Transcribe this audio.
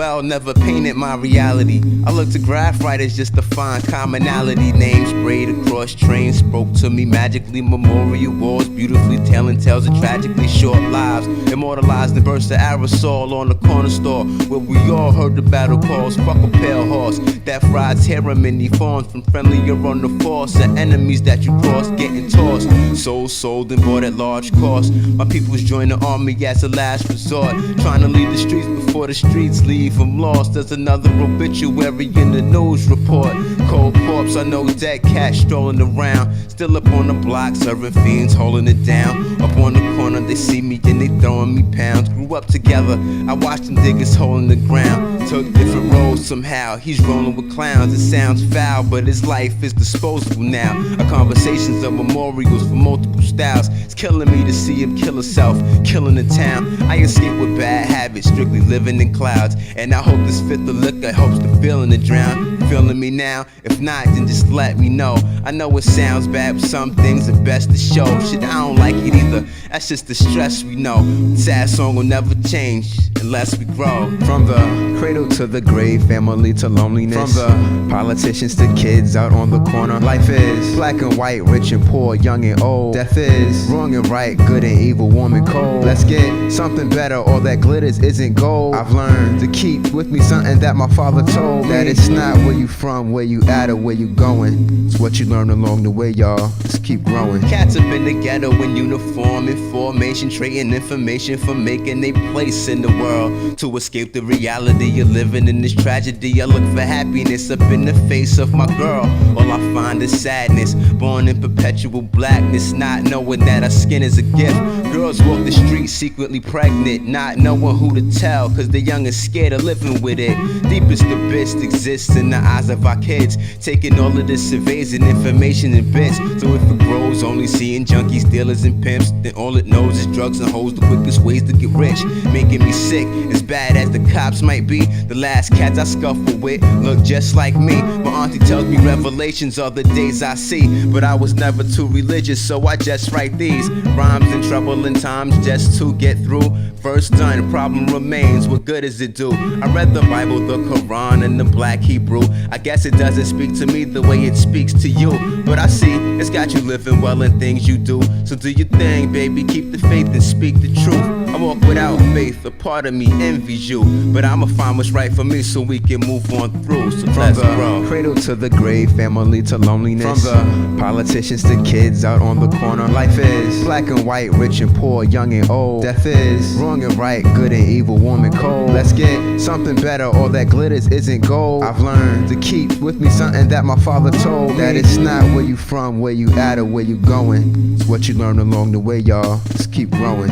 well, never painted my reality. I look to graph writers just to find commonality. Names sprayed across trains spoke to me magically. Memorial walls beautifully telling tales of tragically short lives, immortalized in bursts of aerosol on the corner store where we all heard the battle calls. Fuck a pale horse, death rides harem in many forms, from friendlier on the force to enemies that you cross, getting tossed. Souls sold and bought at large cost. My peoples join the army as a last resort, trying to leave the streets before the streets leave them lost. There's another obituary in the news report. Cold corpse, I know dead cats strolling around, still up on the block serving fiends, holding it down. Up on the corner they see me and they throwing me pounds. Grew up together, I watched them dig his hole in the ground. Took different roads somehow, he's rolling with clowns. It sounds foul, but his life is disposable now. Our conversations are memorials for multiple styles. It's killing me to see him kill himself, killing the town. I escape with bad habits, strictly living in clouds. And I hope this fit the liquor helps the feeling to drown. Feeling me now? If not, then just let me know. I know it sounds bad, but some things are best to show. Shit, I don't like it either, that's just the stress we know. Sad song will never change unless we grow. From the cradle to the grave, family to loneliness. From the politicians to kids out on the corner. Life is black and white, rich and poor, young and old. Death is wrong and right, good and evil, warm and cold. Let's get something better, all that glitters isn't gold. I've learned to keep with me something that my father told me, that it's not where you from, where you at, or where you going. It's what you learn along the way, y'all. Just keep growing. Cats up in the ghetto in uniform, in formation, trading information for making a place in the world. To escape the reality of living in this tragedy, I look for happiness up in the face of my girl. All I find is sadness, born in perpetual blackness, not knowing that our skin is a gift. Girls walk the streets secretly pregnant, not knowing who to tell, cause they're young and scared of living with it. Deepest abyss exists in the eyes of our kids, taking all of this evasive information in bits. So if it grows only seeing junkies, dealers and pimps, then all it knows is drugs and hoes, the quickest ways to get rich. Making me sick, as bad as the cops might be. The last cats I scuffle with look just like me. My auntie tells me revelations are the days I see, but I was never too religious, so I just write these rhymes in troubling times just to get through. First done, problem remains, what good does it do? I read the Bible, the Quran, and the Black Hebrew. I guess it doesn't speak to me the way it speaks to you, but I see it's got you living well in things you do. So do your thing, baby, keep the faith and speak the truth. I walk without faith, a part of me envies you, but I'ma find what's right for me so we can move on through. So let's grow. Cradle to the grave, family to loneliness. From the politicians to kids out on the corner. Life is black and white, rich and poor, young and old. Death is wrong and right, good and evil, warm and cold. Let's get something better, all that glitters isn't gold. I've learned to keep with me something that my father told me, that it's not where you from, where you at, or where you going. It's what you learn along the way, y'all. Just keep growing.